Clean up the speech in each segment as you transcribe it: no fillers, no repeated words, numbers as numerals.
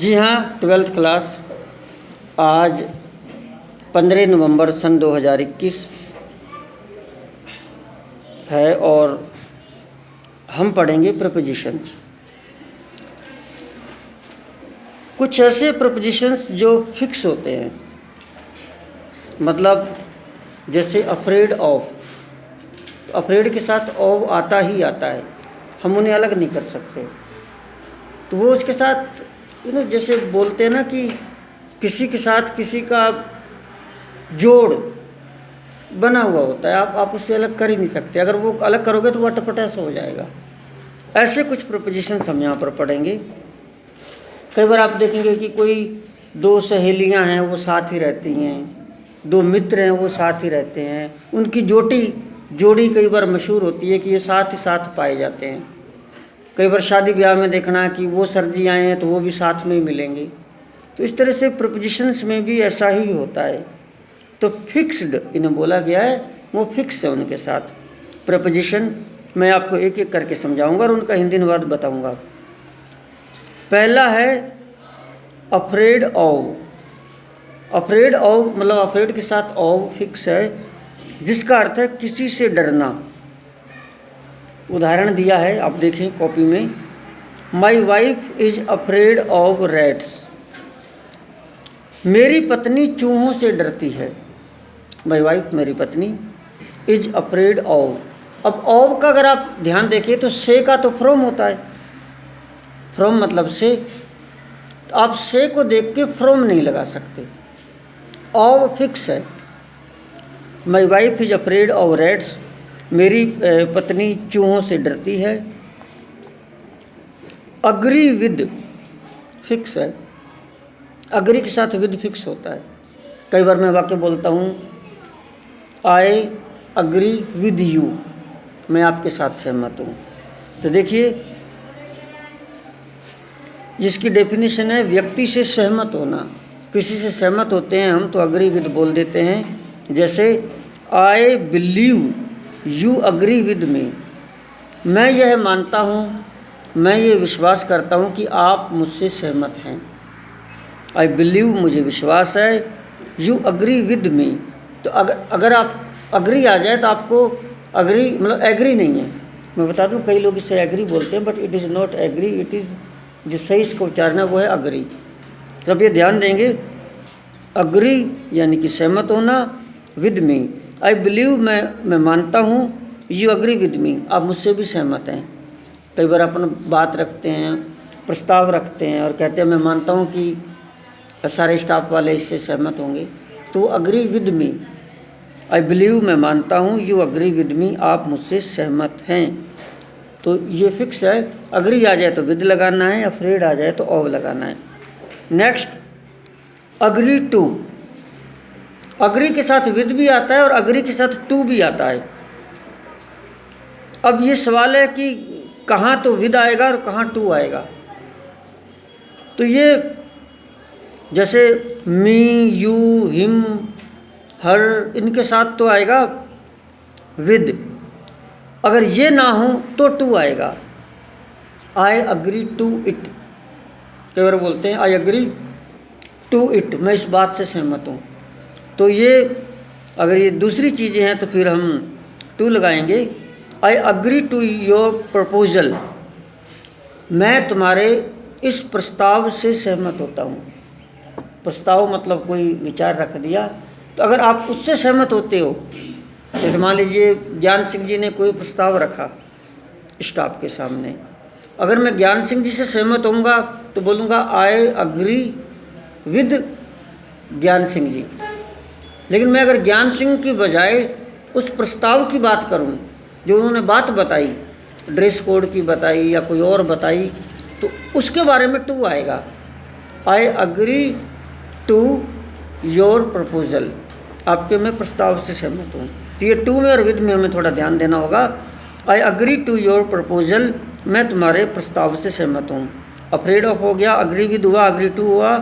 जी हाँ, 12th class आज 15 नवंबर सन 2021 है और हम पढ़ेंगे प्रपोजिशंस। कुछ ऐसे प्रपोजिशंस जो फिक्स होते हैं, मतलब जैसे अफ्रेड ऑफ, तो अफ्रेड के साथ ऑफ आता ही आता है, हम उन्हें अलग नहीं कर सकते। तो वो उसके साथ जैसे बोलते हैं ना कि किसी के साथ किसी का जोड़ बना हुआ होता है, आप उससे अलग कर ही नहीं सकते। अगर वो अलग करोगे तो वो अटपटा सा हो जाएगा। ऐसे कुछ प्रपोजिशंस हम यहाँ पर पढ़ेंगे। कई बार आप देखेंगे कि कोई दो सहेलियाँ हैं वो साथ ही रहती हैं, दो मित्र हैं वो साथ ही रहते हैं, उनकी जोड़ी कई बार मशहूर होती है कि ये साथ ही साथ पाए जाते हैं। कई बार शादी ब्याह में देखना कि वो सर जी आए हैं तो वो भी साथ में ही मिलेंगे। तो इस तरह से प्रपोजिशंस में भी ऐसा ही होता है। तो फिक्स्ड इन्हें बोला गया है, वो फिक्स है उनके साथ। प्रपोजिशन मैं आपको एक एक करके समझाऊंगा और उनका हिंदी अनुवाद बताऊंगा। पहला है अफ्रेड ऑफ। अफ्रेड ऑफ मतलब अफ्रेड के साथ ऑफ फिक्स है, जिसका अर्थ है किसी से डरना। उदाहरण दिया है, आप देखें कॉपी में। My wife is afraid of rats. मेरी पत्नी चूहों से डरती है। माई वाइफ मेरी पत्नी इज अफ्रेड ऑफ। अब ऑफ का अगर आप ध्यान देखें तो से का तो फ्रॉम होता है, फ्रॉम मतलब से। तो आप से को देख के फ्रॉम नहीं लगा सकते, ऑफ फिक्स है। My wife is afraid of rats, मेरी पत्नी चूहों से डरती है। अग्री विद फिक्स है, अग्री के साथ विद फिक्स होता है। कई बार मैं वाक्य बोलता हूँ, आई अग्री विद यू, मैं आपके साथ सहमत हूँ। तो देखिए, जिसकी डेफिनेशन है व्यक्ति से सहमत होना। किसी से सहमत होते हैं हम तो अग्री विद बोल देते हैं। जैसे I believe you agree with me, मैं यह मानता हूँ, मैं ये विश्वास करता हूँ कि आप मुझसे सहमत हैं। आई बिलीव मुझे विश्वास है, यू अग्री विद मी। तो अगर आप अग्री आ जाए तो आपको अग्री मतलब एग्री नहीं है। मैं बता दूँ, कई लोग इसे एग्री बोलते हैं, but it is not agree, it is जो सही इसको उच्चारण है वो है अग्री। तो अब ये ध्यान देंगे, अग्री यानी कि सहमत होना, विद मी आई बिलीव मैं मानता हूँ, यू अग्री विद मी आप मुझसे भी सहमत हैं। कई बार अपन बात रखते हैं, प्रस्ताव रखते हैं और कहते हैं मैं मानता हूँ कि सारे स्टाफ वाले इससे सहमत होंगे, तो agree with me. I believe मैं मानता हूँ, यू अग्री विद मी आप मुझसे सहमत हैं। तो ये फिक्स है। अग्री आ जाए तो विद लगाना है, अफ्रेड आ जाए तो ऑफ लगाना है। Next agree to. अग्री के साथ विद भी आता है और अग्री के साथ टू भी आता है। अब ये सवाल है कि कहाँ तो विद आएगा और कहाँ टू आएगा। तो ये जैसे मी, यू, हिम, हर, इनके साथ तो आएगा विद। अगर ये ना हो तो टू आएगा। आई अग्री टू इट, कई बार बोलते हैं आई अग्री टू इट, मैं इस बात से सहमत हूँ। तो ये अगर ये दूसरी चीज़ें हैं तो फिर हम टू लगाएंगे। I agree to your proposal, मैं तुम्हारे इस प्रस्ताव से सहमत होता हूँ। प्रस्ताव मतलब कोई विचार रख दिया, तो अगर आप उससे सहमत होते हो, जैसे मान लीजिए ज्ञान सिंह जी ने कोई प्रस्ताव रखा स्टाफ के सामने, अगर मैं ज्ञान सिंह जी से सहमत होऊंगा तो बोलूँगा आई अग्री विद ज्ञान सिंह जी। लेकिन मैं अगर ज्ञान सिंह की बजाय उस प्रस्ताव की बात करूं जो उन्होंने बात बताई, ड्रेस कोड की बताई या कोई और बताई, तो उसके बारे में टू आएगा। I agree to your proposal, आपके मैं प्रस्ताव से सहमत हूँ। तो ये टू में और विद में हमें थोड़ा ध्यान देना होगा। I agree to your proposal, मैं तुम्हारे प्रस्ताव से सहमत हूँ। अफ्रेड ऑफ हो गया, अग्री विद हुआ, अग्री टू हुआ।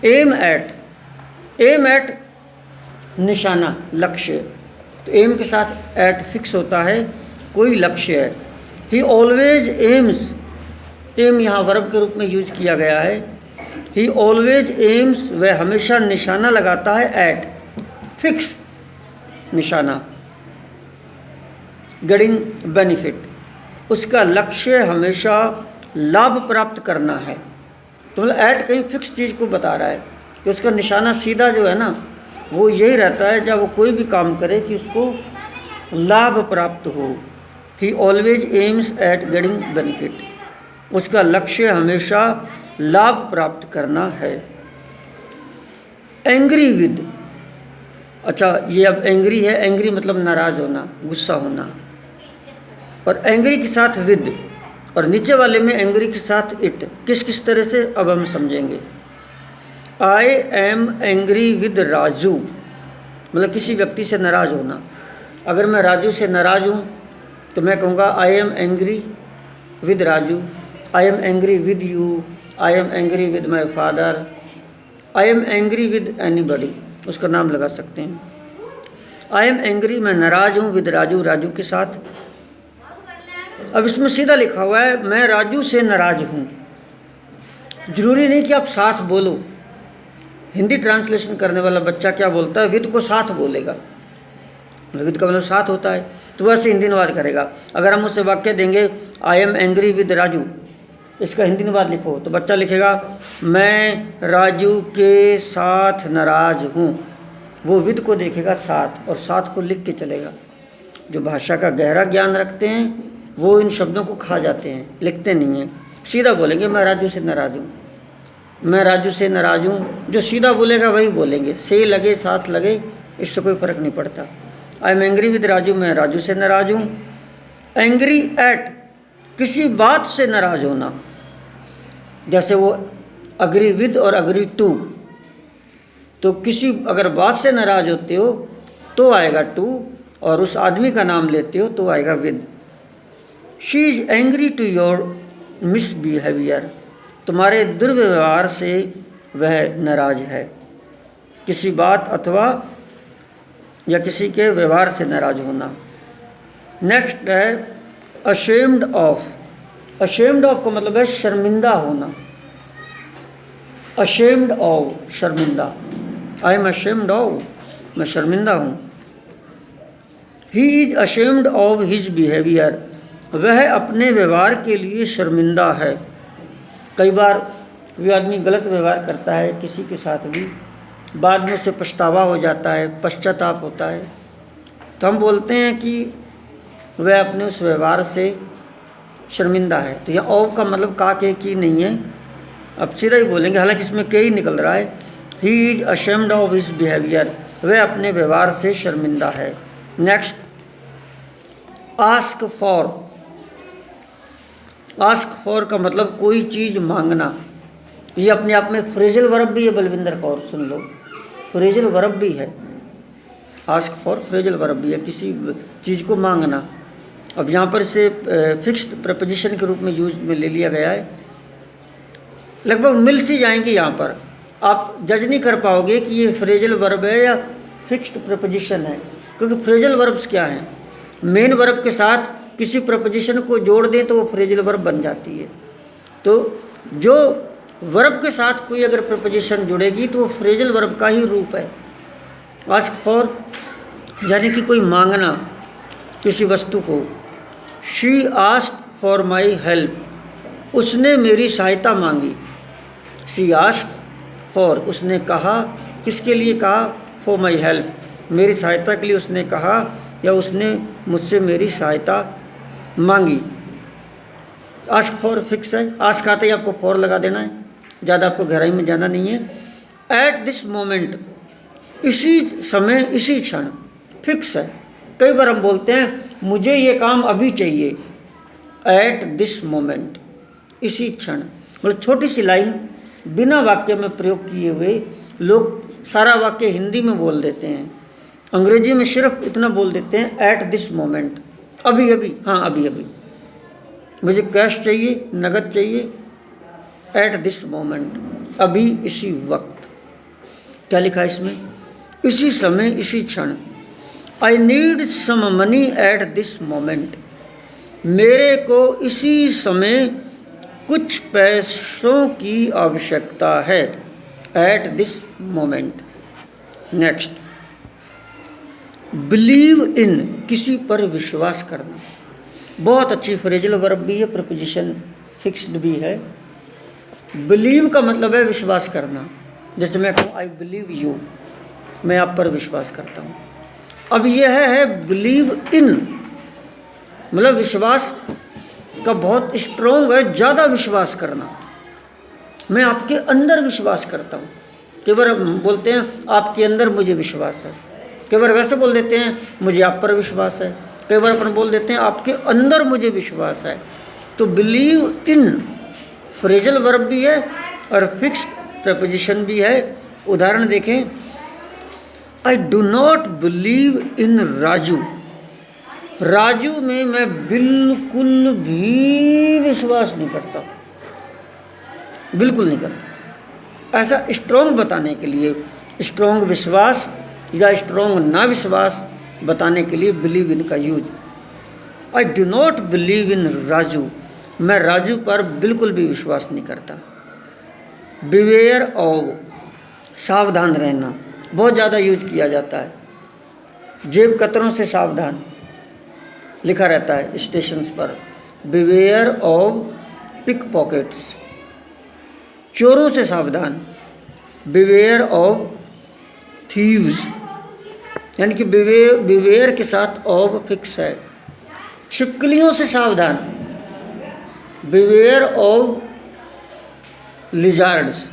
एम एट निशाना, लक्ष्य। तो एम के साथ एट फिक्स होता है, कोई लक्ष्य है। ही ऑलवेज एम्स, एम यहाँ वर्ब के रूप में यूज किया गया है। ही ऑलवेज एम्स, वह हमेशा निशाना लगाता है, एट, फिक्स निशाना, गेटिंग बेनिफिट, उसका लक्ष्य हमेशा लाभ प्राप्त करना है। तो मतलब एट कहीं फिक्स चीज़ को बता रहा है कि उसका निशाना सीधा जो है ना वो यही रहता है जब वो कोई भी काम करे कि उसको लाभ प्राप्त हो। ही always aims at getting benefit, उसका लक्ष्य हमेशा लाभ प्राप्त करना है। एंग्री विद, अच्छा ये अब एंग्री है, एंग्री मतलब नाराज होना, गुस्सा होना, और एंग्री के साथ विद, और नीचे वाले में एंग्री के साथ इट। किस किस तरह से अब हम समझेंगे। I am angry with Raju, मतलब किसी व्यक्ति से नाराज होना। अगर मैं राजू से नाराज हूँ तो मैं कहूँगा I am angry with Raju, I am angry with you, I am angry with my father, I am angry with anybody, उसका नाम लगा सकते हैं। आई एम एंग्री, मैं नाराज हूँ, विद राजू, राजू के साथ। अब इसमें सीधा लिखा हुआ है मैं राजू से नाराज हूँ। जरूरी नहीं कि आप साथ बोलो। हिंदी ट्रांसलेशन करने वाला बच्चा क्या बोलता है, विद को साथ बोलेगा, विद का मतलब साथ होता है, तो वैसे हिंदी अनुवाद करेगा। अगर हम उससे वाक्य देंगे I am angry with Raju, इसका हिंदी अनुवाद लिखो, तो बच्चा लिखेगा मैं राजू के साथ नाराज हूँ। वो विद को देखेगा साथ, और साथ को लिख के चलेगा। जो भाषा का गहरा ज्ञान रखते हैं वो इन शब्दों को खा जाते हैं, लिखते नहीं हैं, सीधा बोलेंगे मैं राजू से नाराज हूँ, मैं राजू से नाराज हूँ। जो सीधा बोलेगा वही बोलेंगे, से लगे साथ लगे इससे कोई फ़र्क नहीं पड़ता। I am angry with Raju, मैं राजू से नाराज हूँ। एंग्री एट, किसी बात से नाराज होना, जैसे वो अग्री विद और अग्री टू, तो किसी अगर बात से नाराज होते हो तो आएगा टू, और उस आदमी का नाम लेते हो तो आएगा with. She is angry to your misbehaviour, तुम्हारे दुर्व्यवहार से वह नाराज है। किसी बात अथवा या किसी के व्यवहार से नाराज होना। नेक्स्ट है अशेम्ड ऑफ। अशेम्ड ऑफ का मतलब है शर्मिंदा होना। अशेम्ड ऑफ, शर्मिंदा। आई एम अशेम्ड ऑफ, मैं शर्मिंदा हूँ। He is ashamed of his behaviour, वह अपने व्यवहार के लिए शर्मिंदा है। कई बार कोई आदमी गलत व्यवहार करता है किसी के साथ भी, बाद में उसे पछतावा हो जाता है, पश्चाताप होता है, तो हम बोलते हैं कि वह अपने उस व्यवहार से शर्मिंदा है। तो यहाँ ऑफ का मतलब का के की नहीं है, अब सीधा ही बोलेंगे, हालांकि इसमें के ही निकल रहा है। He is ashamed of his behaviour, वह अपने व्यवहार से शर्मिंदा है। Next ask for. Ask for का मतलब कोई चीज़ मांगना। ये अपने आप में फ्रेजल वर्ब भी है, बलविंदर कौर सुन लो, फ्रेजल वर्ब भी है। आस्क फॉर फ्रेजल वर्ब भी है, किसी चीज़ को मांगना। अब यहाँ पर इसे फिक्स्ड प्रपोजिशन के रूप में यूज में ले लिया गया है। लगभग मिल सी जाएंगी, यहाँ पर आप जज नहीं कर पाओगे कि ये फ्रेजल वर्ब है या फिक्स्ड प्रपोजिशन है, क्योंकि फ्रेजल वर्ब्स क्या हैं, मेन वर्ब के साथ किसी प्रपोजिशन को जोड़ दें तो वो फ्रेजल वर्ब बन जाती है। तो जो वर्ब के साथ कोई अगर प्रपोजिशन जुड़ेगी तो वो फ्रेजल वर्ब का ही रूप है। आस्क फॉर यानी कि कोई मांगना किसी वस्तु को। She asked for my help, उसने मेरी सहायता मांगी। शी आस्क्ड फॉर, उसने कहा, किसके लिए कहा, फॉर माई हेल्प, मेरी सहायता के लिए उसने कहा या उसने मुझसे मेरी सहायता मांगी। आस्क फॉर फिक्स है, आस्क आते ही आपको फॉर लगा देना है, ज़्यादा आपको गहराई में जाना नहीं है। एट दिस मोमेंट, इसी समय, इसी क्षण, फिक्स है। कई बार हम बोलते हैं मुझे ये काम अभी चाहिए, एट दिस मोमेंट, इसी क्षण। मतलब छोटी सी लाइन बिना वाक्य में प्रयोग किए हुए लोग सारा वाक्य हिंदी में बोल देते हैं, अंग्रेजी में सिर्फ इतना बोल देते हैं एट दिस मोमेंट, अभी अभी, हाँ अभी अभी, मुझे कैश चाहिए, नगद चाहिए, एट दिस मोमेंट, अभी इसी वक्त। क्या लिखा है इसमें, इसी समय, इसी क्षण। I need some money at this moment, मेरे को इसी समय कुछ पैसों की आवश्यकता है at this moment. Next, believe in, किसी पर विश्वास करना। बहुत अच्छी फ्रेजल वर्ब भी है, प्रपोजिशन फिक्स्ड भी है। बिलीव का मतलब है विश्वास करना। जैसे मैं कहूँ आई बिलीव यू, मैं आप पर विश्वास करता हूँ। अब यह है बिलीव इन, मतलब विश्वास का बहुत स्ट्रोंग है, ज़्यादा विश्वास करना। मैं आपके अंदर विश्वास करता हूँ। कई बार बोलते हैं आपके अंदर मुझे विश्वास है, कई बार वैसे बोल देते हैं मुझे आप पर विश्वास है, कई बार अपन बोल देते हैं आपके अंदर मुझे विश्वास है। तो बिलीव इन फ्रेजल वर्ब भी है और फिक्स्ड प्रपोजिशन भी है। उदाहरण देखें, I do not believe in Raju. Raju में मैं बिल्कुल भी विश्वास नहीं करता, बिल्कुल नहीं करता। ऐसा स्ट्रोंग बताने के लिए, स्ट्रोंग विश्वास या स्ट्रोंग ना विश्वास बताने के लिए बिलीव इन का use. I do not believe in Raju, मैं राजू पर बिल्कुल भी विश्वास नहीं करता। बिवेयर ऑफ, सावधान रहना, बहुत ज़्यादा यूज किया जाता है। जेब कतरों से सावधान लिखा रहता है स्टेशंस पर। बिवेयर ऑफ पिक पॉकेट्स, चोरों से सावधान। बिवेयर ऑफ थीव्स, यानी कि बिवेयर के साथ ऑफ फिक्स है। छिपकलियों से सावधान। बिवेयर ऑफ लिजार्ड्स,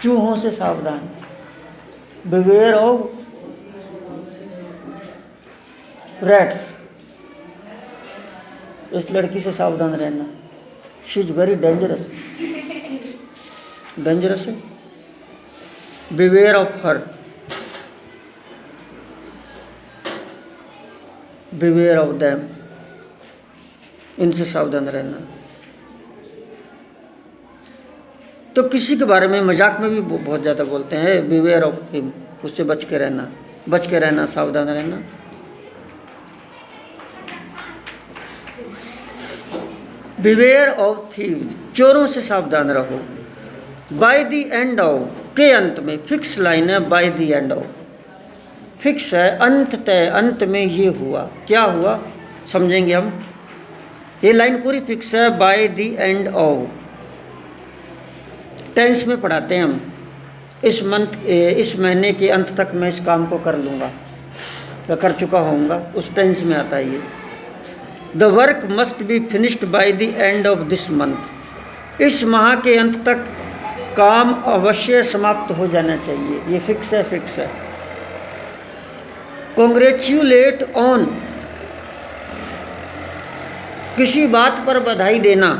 चूहों से सावधान। बिवेयर ऑफ रैट्स, इस लड़की से सावधान रहना, she is very dangerous, dangerous है। Beware of her, beware of them, इनसे सावधान रहना। तो किसी के बारे में मजाक में भी बहुत ज़्यादा बोलते हैं, बिवेयर ऑफ हिम, उससे बच के रहना, सावधान रहना। बिवेयर ऑफ थीव्स, चोरों से सावधान रहो। बाय द एंड ऑफ, के अंत में, फिक्स लाइन है, by the end of fix है, अंततः, अंत में ये हुआ। क्या हुआ समझेंगे हम। ये लाइन पूरी फिक्स है, by the end of. Tense में पढ़ाते हैं हम, इस महीने के अंत तक मैं इस काम को कर लूँगा या कर चुका होऊंगा, उस टेंस में आता है ये। The work must be finished bye the end of this month, इस माह के अंत तक काम अवश्य समाप्त हो जाना चाहिए। ये फिक्स है, फिक्स है। कॉन्ग्रेचुलेट ऑन, किसी बात पर बधाई देना।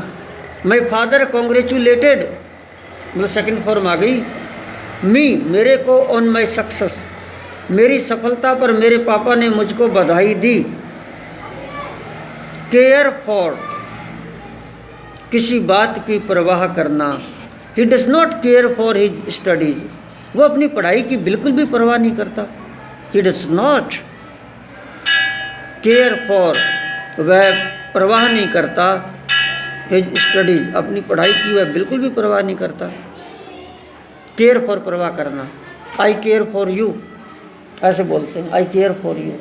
माई फादर कॉन्ग्रेचुलेटेड, मतलब सेकंड फॉर्म आ गई। मी, मेरे को, ऑन माई सक्सेस, मेरी सफलता पर मेरे पापा ने मुझको बधाई दी। केयर फॉर, किसी बात की परवाह करना। He does not care for his studies, वो अपनी पढ़ाई की बिल्कुल भी परवाह नहीं करता। He does not care for, वह परवाह नहीं करता। हिज स्टडीज, अपनी पढ़ाई की वह बिल्कुल भी परवाह नहीं करता। केयर फॉर, परवाह करना। आई केयर फॉर यू, ऐसे बोलते हैं, I care for you.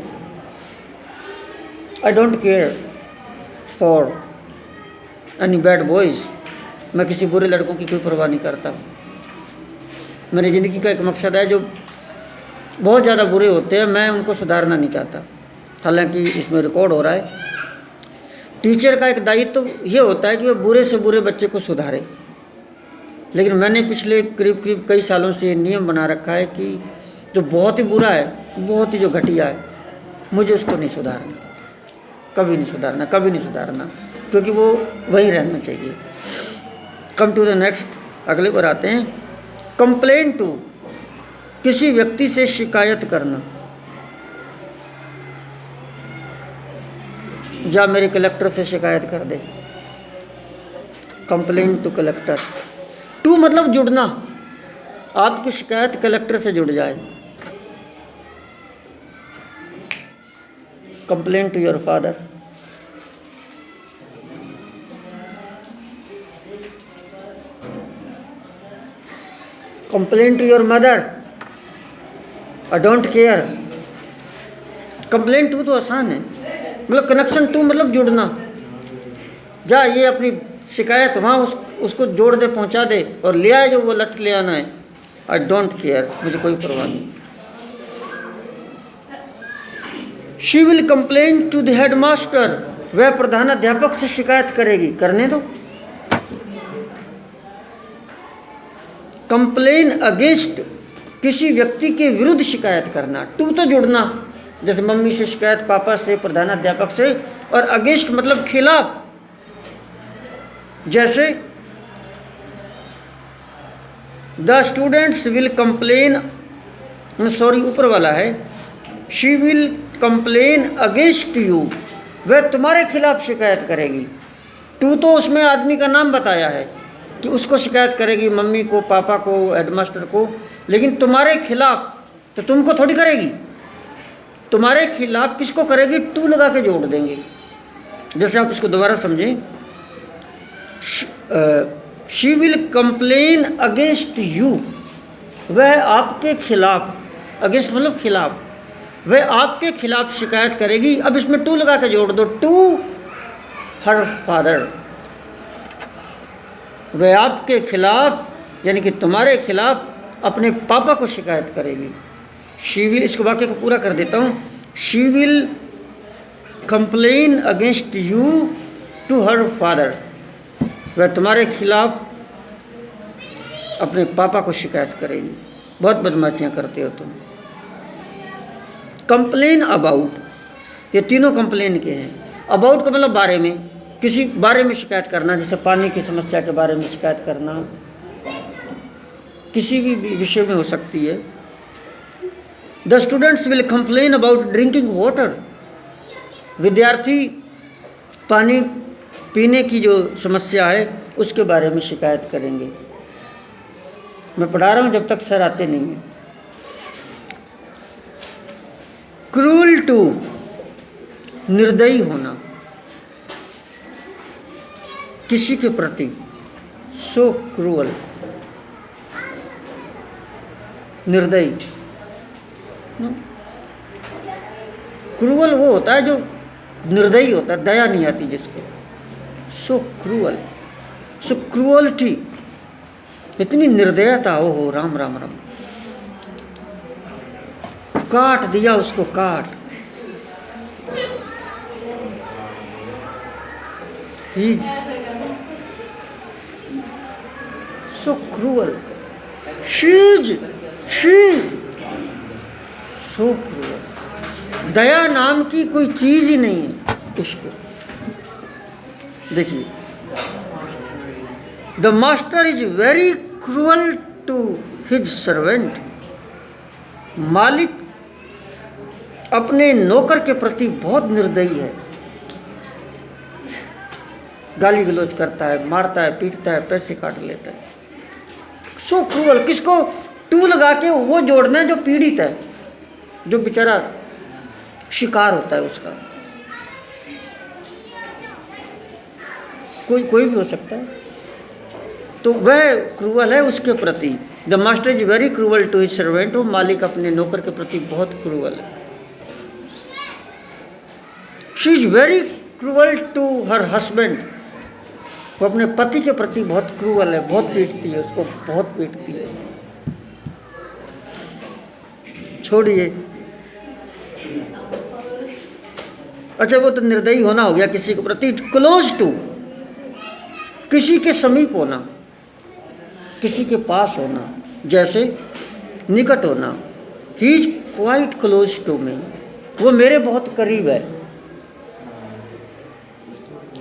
I don't care for any bad boys, मैं किसी बुरे लड़कों की कोई परवाह नहीं करता। मेरी ज़िंदगी का एक मकसद है, जो बहुत ज़्यादा बुरे होते हैं मैं उनको सुधारना नहीं चाहता। हालांकि इसमें रिकॉर्ड हो रहा है। टीचर का एक दायित्व तो ये होता है कि वह बुरे से बुरे बच्चे को सुधारे, लेकिन मैंने पिछले करीब कई सालों से ये नियम बना रखा है कि जो बहुत ही बुरा है, बहुत ही जो घटिया है, मुझे उसको नहीं सुधारना, कभी नहीं सुधारना, कभी नहीं सुधारना, क्योंकि वो वहीं रहना चाहिए। कम टू द नेक्स्ट, अगले पर आते हैं। कंप्लेन टू, किसी व्यक्ति से शिकायत करना। या मेरे कलेक्टर से शिकायत कर दे, कंप्लेन टू कलेक्टर। टू मतलब जुड़ना, आपकी शिकायत कलेक्टर से जुड़ जाए। complain to your father? Complain to your mother? I don't care. Complain to तो आसान है, मतलब कनेक्शन टू मतलब जुड़ना। जा ये अपनी शिकायत वहाँ उसको जोड़ दे, पहुँचा दे और ले आए जो वो लट ले आना है। आई डोंट केयर, मुझे कोई परवाह नहीं। She will complain to the head master, वह प्रधान अध्यापक से शिकायत करेगी, करने दो। कंप्लेन अगेंस्ट, किसी व्यक्ति के विरुद्ध शिकायत करना। टू तो जुड़ना, जैसे मम्मी से शिकायत, पापा से, प्रधान अध्यापक से, और अगेंस्ट मतलब खिलाफ। जैसे the students will complain, sorry ऊपर वाला है, she will complain against you, वह तुम्हारे खिलाफ शिकायत करेगी। टू तो उसमें आदमी का नाम बताया है कि उसको शिकायत करेगी, मम्मी को, पापा को, हेडमास्टर को, लेकिन तुम्हारे खिलाफ तो तुमको थोड़ी करेगी। तुम्हारे खिलाफ किसको करेगी? टू लगा के जोड़ देंगे। जैसे आप इसको दोबारा समझें, she will complain against you, वह आपके खिलाफ, अगेंस्ट मतलब खिलाफ, वह आपके खिलाफ शिकायत करेगी। अब इसमें टू लगा के जोड़ दो, टू हर फादर, वह आपके खिलाफ यानी कि तुम्हारे खिलाफ अपने पापा को शिकायत करेगी। शी विल, इसको वाक्य को पूरा कर देता हूँ, she will complain against you to her father, वह तुम्हारे खिलाफ अपने पापा को शिकायत करेगी, बहुत बदमाशियाँ करते हो तुम। कंप्लेन अबाउट, ये तीनों कंप्लेन के हैं। अबाउट का मतलब बारे में, किसी बारे में शिकायत करना, जैसे पानी की समस्या के बारे में शिकायत करना, किसी भी विषय में हो सकती है। The students will complain about drinking water, विद्यार्थी पानी पीने की जो समस्या है उसके बारे में शिकायत करेंगे। मैं पढ़ा रहा हूँ जब तक सर आते नहीं हैं। क्रूल टू, निर्दयी होना किसी के प्रति, सो क्रूअल, निर्दयी। क्रूअल वो होता है जो निर्दयी होता है, दया नहीं आती जिसको। सो क्रूअल, सो क्रूअल्टी, इतनी निर्दयता, हो राम राम राम, काट दिया उसको, काट। He so cruel, she so cruel, दया नाम की कोई चीज ही नहीं है उसको। देखिए, the master is very cruel to his servant, मालिक अपने नौकर के प्रति बहुत निर्दयी है, गाली गलौज करता है, मारता है, पीटता है, पैसे काट लेता है। सो क्रूअल, किसको? टू लगा के वो जोड़ना है जो पीड़ित है, जो बेचारा शिकार होता है उसका। कोई भी हो सकता है, तो वह क्रूअल है उसके प्रति। The master is very cruel to his servant, वो मालिक अपने नौकर के प्रति बहुत क्रूअल है। She is very cruel to her husband, वो अपने पति के प्रति बहुत क्रूअल है, बहुत पीटती है उसको, बहुत पीटती है। छोड़िए, अच्छा वो तो निर्दयी होना हो गया किसी के प्रति। क्लोज टू, किसी के समीप होना, किसी के पास होना, जैसे निकट होना। He is quite close to me, वो मेरे बहुत करीब है।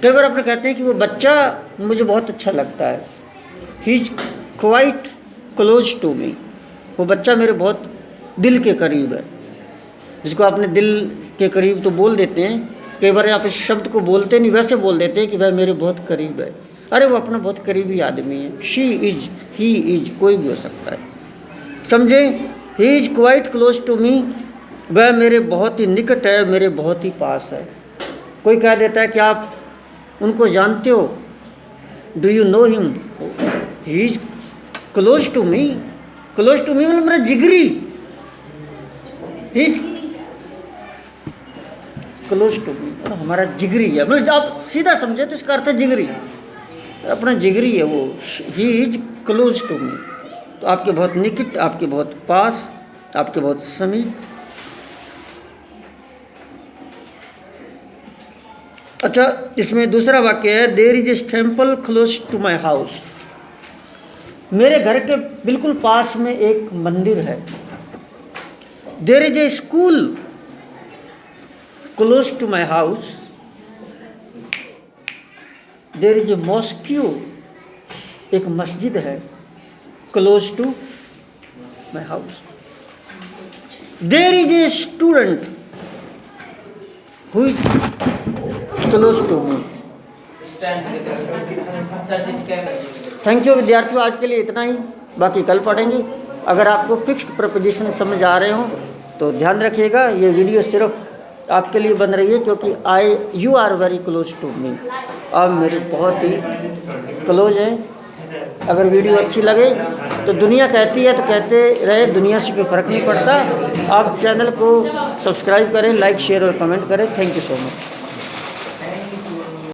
कई बार अपने कहते हैं कि वो बच्चा मुझे बहुत अच्छा लगता है। He is quite close to me, वो बच्चा मेरे बहुत दिल के करीब है। जिसको आपने दिल के करीब तो बोल देते हैं, कई बार आप इस शब्द को बोलते नहीं, वैसे बोल देते हैं कि वह मेरे बहुत करीब है। अरे वो अपना बहुत करीबी आदमी है। शी इज, ही इज, कोई भी हो सकता है, समझे। He is quite close to me, वह मेरे बहुत ही निकट है, मेरे बहुत ही पास है। कोई कह देता है कि आप उनको जानते हो, do you know him, he is close to me. Close to me मतलब मेरा जिगरी, he is close to me मतलब हमारा जिगरी है। मतलब आप सीधा समझे तो इसका अर्थ है जिगरी, अपना जिगरी है वो। He is close to me, तो आपके बहुत निकट, आपके बहुत पास, आपके बहुत समीप। अच्छा, इसमें दूसरा वाक्य है, there is a temple close to my house. मेरे घर के बिल्कुल पास में एक मंदिर है। There is a school close to my house. There is a mosque, एक मस्जिद है close to my house. There is a student who is close to me. Thank you विद्यार्थियों, आज के लिए इतना ही, बाकी कल पढ़ेंगे। अगर आपको फिक्स्ड प्रपोजिशन समझ आ रहे हों तो ध्यान रखिएगा, ये वीडियो सिर्फ आपके लिए बन रही है क्योंकि you are very close to me, आप मेरे बहुत ही क्लोज हैं। अगर वीडियो अच्छी लगे तो दुनिया कहती है तो कहते रहे, दुनिया से कोई फ़र्क नहीं पड़ता। आप चैनल को सब्सक्राइब करें, लाइक शेयर और कमेंट करें। Thank you so much.